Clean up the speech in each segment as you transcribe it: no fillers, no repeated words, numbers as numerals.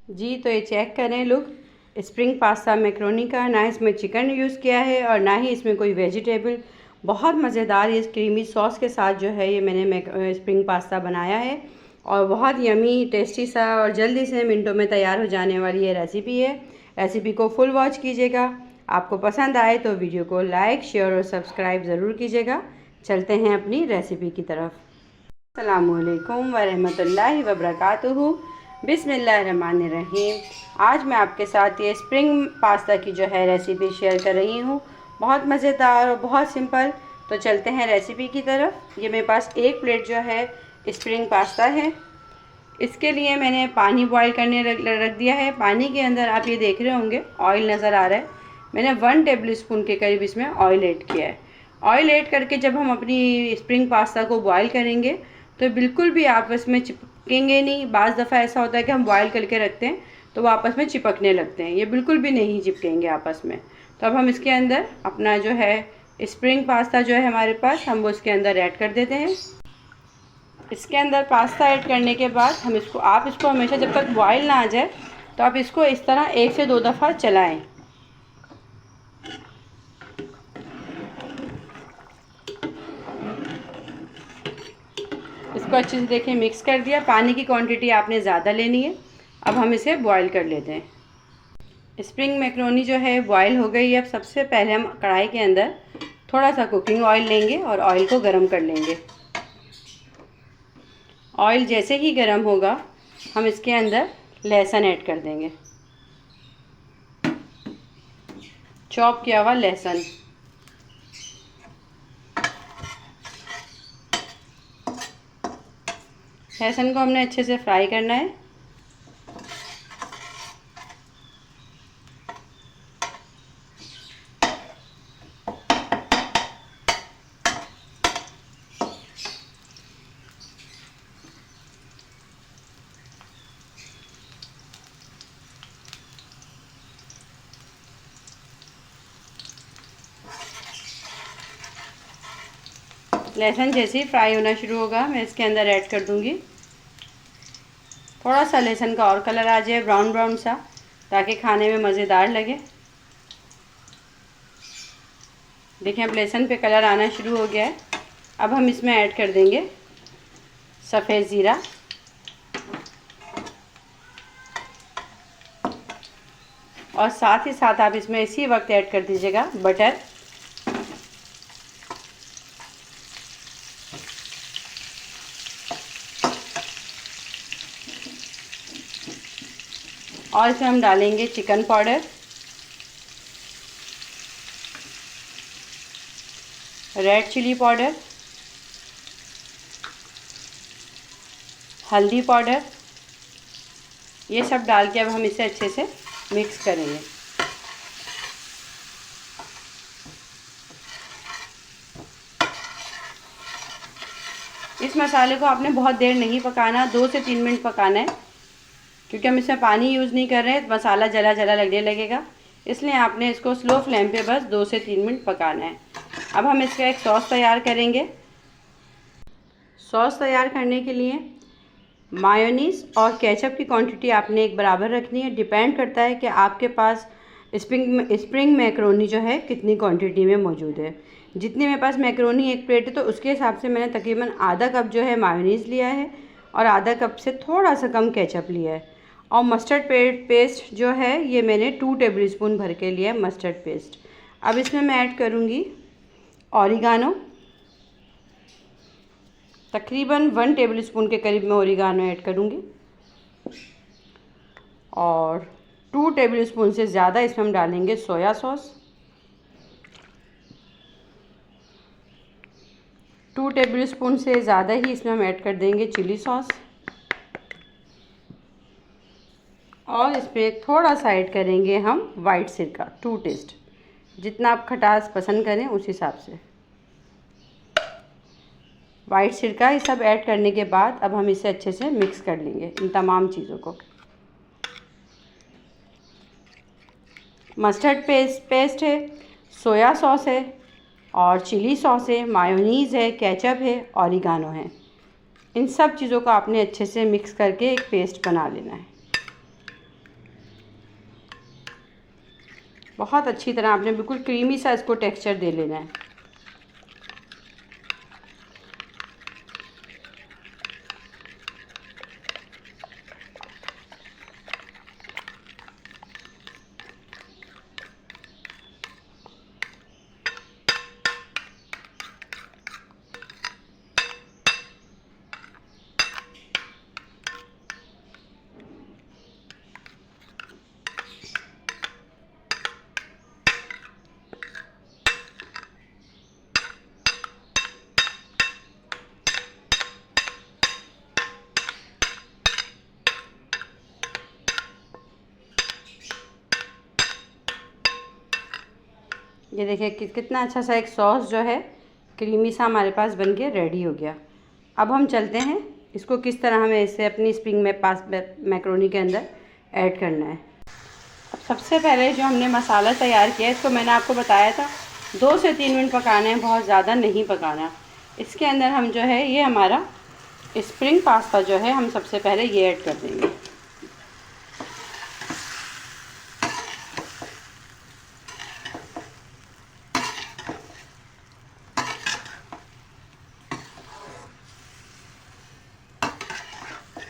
जी तो ये चेक करें लुक, स्प्रिंग पास्ता मैक्रोनी का। ना इसमें चिकन यूज़ किया है और ना ही इसमें कोई वेजिटेबल। बहुत मज़ेदार ये क्रीमी सॉस के साथ जो है ये मैंने स्प्रिंग पास्ता बनाया है और बहुत यमी टेस्टी सा और जल्दी से मिनटों में तैयार हो जाने वाली ये रेसिपी है। रेसिपी को फुल वॉच कीजिएगा। आपको पसंद आए तो वीडियो को लाइक, शेयर और सब्सक्राइब ज़रूर कीजिएगा। चलते हैं अपनी रेसिपी की तरफ। अस्सलामुअलैकुम वरहमतुल्लाहि वबरकातुहू। बिस्मिल्लाहिर्रहमानिर्रहीम। आज मैं आपके साथ ये स्प्रिंग पास्ता की जो है रेसिपी शेयर कर रही हूँ। बहुत मज़ेदार और बहुत सिंपल। तो चलते हैं रेसिपी की तरफ। ये मेरे पास एक प्लेट जो है स्प्रिंग पास्ता है। इसके लिए मैंने पानी बॉईल करने रख दिया है। पानी के अंदर आप ये देख रहे होंगे ऑयल नज़र आ रहा है। मैंने 1 टेबल स्पून के करीब इसमें ऑयल ऐड किया है। ऑयल ऐड करके जब हम अपनी स्प्रिंग पास्ता को बॉईल करेंगे तो बिल्कुल भी आपस में चिपकेंगे नहीं। बाज़ दफ़ा ऐसा होता है कि हम बॉईल करके रखते हैं तो वो आपस में चिपकने लगते हैं। ये बिल्कुल भी नहीं चिपकेंगे आपस में। तो अब हम इसके अंदर अपना जो है स्प्रिंग पास्ता जो है हमारे पास, हम वो इसके अंदर ऐड कर देते हैं। इसके अंदर पास्ता ऐड करने के बाद आप इसको हमेशा जब तक बॉईल ना आ जाए तो आप इसको इस तरह 1 से 2 दफ़ा चलाएं। इसको अच्छे से देखिए मिक्स कर दिया। पानी की क्वांटिटी आपने ज़्यादा लेनी है। अब हम इसे बॉईल कर लेते हैं। स्प्रिंग मैक्रोनी जो है बॉईल हो गई है। अब सबसे पहले हम कढ़ाई के अंदर थोड़ा सा कुकिंग ऑयल लेंगे और ऑयल को गर्म कर लेंगे। ऑयल जैसे ही गर्म होगा हम इसके अंदर लहसुन ऐड कर देंगे, चॉप किया हुआ लहसुन। लहसुन को हमने अच्छे से फ्राई करना है। लहसुन जैसे ही फ्राई होना शुरू होगा मैं इसके अंदर ऐड कर दूंगी थोड़ा सा लहसुन का और कलर आ जाए ब्राउन ब्राउन सा, ताकि खाने में मज़ेदार लगे। देखिए अब लहसुन पे कलर आना शुरू हो गया है। अब हम इसमें ऐड कर देंगे सफ़ेद ज़ीरा और साथ ही साथ आप इसमें इसी वक्त ऐड कर दीजिएगा बटर। और इसमें हम डालेंगे chicken powder, red chilli powder, हल्दी पाउडर। ये सब डाल के अब हम इसे अच्छे से मिक्स करेंगे। इस मसाले को आपने बहुत देर नहीं पकाना, 2 से 3 मिनट पकाना है, क्योंकि हम इसमें पानी यूज़ नहीं कर रहे हैं। मसाला जला जला लगने लगेगा, इसलिए आपने इसको स्लो फ्लेम पे बस 2 से 3 मिनट पकाना है। अब हम इसका एक सॉस तैयार करेंगे। सॉस तैयार करने के लिए मायोनीज़ और केचप की क्वांटिटी आपने एक बराबर रखनी है। डिपेंड करता है कि आपके पास स्प्रिंग मैक्रोनी जो है कितनी क्वांटिटी में मौजूद है। जितनी मेरे पास मैक्रोनी एक प्लेट है तो उसके हिसाब से मैंने तकरीबन आधा कप जो है मायोनीज़ लिया है और आधा कप से थोड़ा सा कम केचप लिया है। और मस्टर्ड पेस्ट जो है ये मैंने 2 टेबल स्पून भर के लिया है मस्टर्ड पेस्ट। अब इसमें मैं ऐड करूँगी ऑरिगानो, तकरीबन 1 टेबल स्पून के करीब मैं ऑरिगानो ऐड करूँगी। और 2 टेबल स्पून से ज़्यादा इसमें हम डालेंगे सोया सॉस। 2 टेबल स्पून से ज़्यादा ही इसमें हम ऐड कर देंगे चिली सॉस। और इसमें थोड़ा सा ऐड करेंगे हम वाइट सिरका, 2 टेस्ट। जितना आप खटास पसंद करें उस हिसाब से वाइट सिरका। ये सब ऐड करने के बाद अब हम इसे अच्छे से मिक्स कर लेंगे इन तमाम चीज़ों को। मस्टर्ड पेस्ट है, सोया सॉस है और चिली सॉस है, मायोनीज़ है, केचप है, ऑरिगानो है। इन सब चीज़ों को आपने अच्छे से मिक्स करके एक पेस्ट बना लेना है। बहुत अच्छी तरह आपने बिल्कुल क्रीमी सा इसको टेक्सचर दे लेना है। ये देखिए कि कितना अच्छा सा एक सॉस जो है क्रीमी सा हमारे पास बन के रेडी हो गया। अब हम चलते हैं इसको किस तरह हमें इसे अपनी स्प्रिंग में पास मैक्रोनी के अंदर ऐड करना है। अब सबसे पहले जो हमने मसाला तैयार किया है इसको मैंने आपको बताया था 2 से 3 मिनट पकाना है, बहुत ज़्यादा नहीं पकाना। इसके अंदर हम जो है ये हमारा स्प्रिंग पास्ता जो है हम सबसे पहले ये ऐड कर देंगे।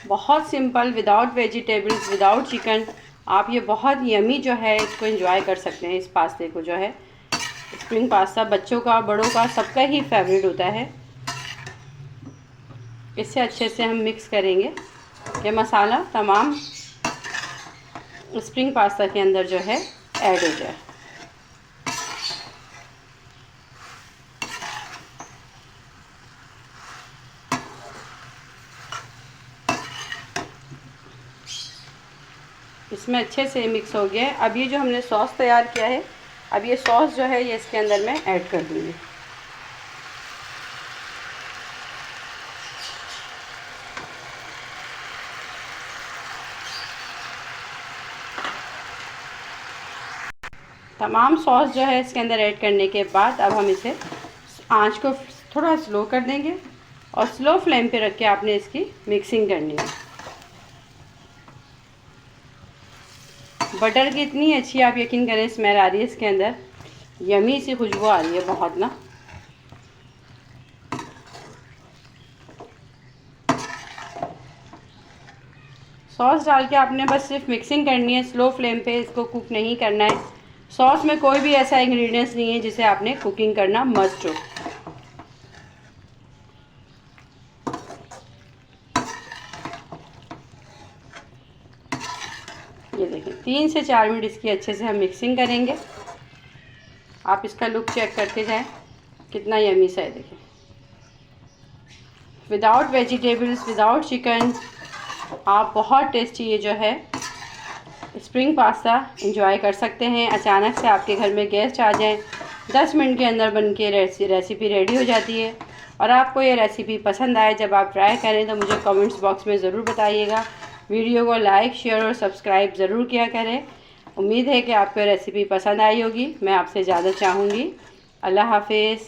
बहुत simple, without vegetables, without chicken, आप ये बहुत यमी जो है इसको एंजॉय कर सकते हैं। इस पास्ते को जो है स्प्रिंग पास्ता बच्चों का, बड़ों का, सबका ही फेवरेट होता है। इससे अच्छे से हम मिक्स करेंगे कि मसाला तमाम स्प्रिंग पास्ता के अंदर जो है ऐड हो जाए। इसमें अच्छे से मिक्स हो गया है। अब ये जो हमने सॉस तैयार किया है, अब ये सॉस जो है ये इसके अंदर मैं ऐड कर दूँगी। तमाम सॉस जो है इसके अंदर ऐड करने के बाद अब हम इसे आंच को थोड़ा स्लो कर देंगे और स्लो फ्लेम पे रख के आपने इसकी मिक्सिंग करनी है। बटर की इतनी अच्छी, आप यकीन करें, स्मेल आ रही है इसके अंदर, यमी सी खुशबू आ रही है बहुत ना। सॉस डाल के आपने बस सिर्फ मिक्सिंग करनी है, स्लो फ्लेम पे इसको कुक नहीं करना है। सॉस में कोई भी ऐसा इंग्रेडिएंट्स नहीं है जिसे आपने कुकिंग करना मस्ट हो। ये देखें 3 से 4 मिनट इसकी अच्छे से हम मिक्सिंग करेंगे। आप इसका लुक चेक करते जाएं, कितना यमी सा है। देखें, विदाउट वेजिटेबल्स, विदाउट चिकन, आप बहुत टेस्टी ये जो है स्प्रिंग पास्ता एंजॉय कर सकते हैं। अचानक से आपके घर में गेस्ट आ जाएं, 10 मिनट के अंदर बन के रेसिपी रेडी हो जाती है। और आपको ये रेसिपी पसंद आए, जब आप ट्राई करें तो मुझे कमेंट्स बॉक्स में ज़रूर बताइएगा। वीडियो को लाइक, शेयर और सब्सक्राइब ज़रूर किया करें। उम्मीद है कि आपको रेसिपी पसंद आई होगी। मैं आपसे ज़्यादा चाहूँगी। अल्लाह हाफिज़।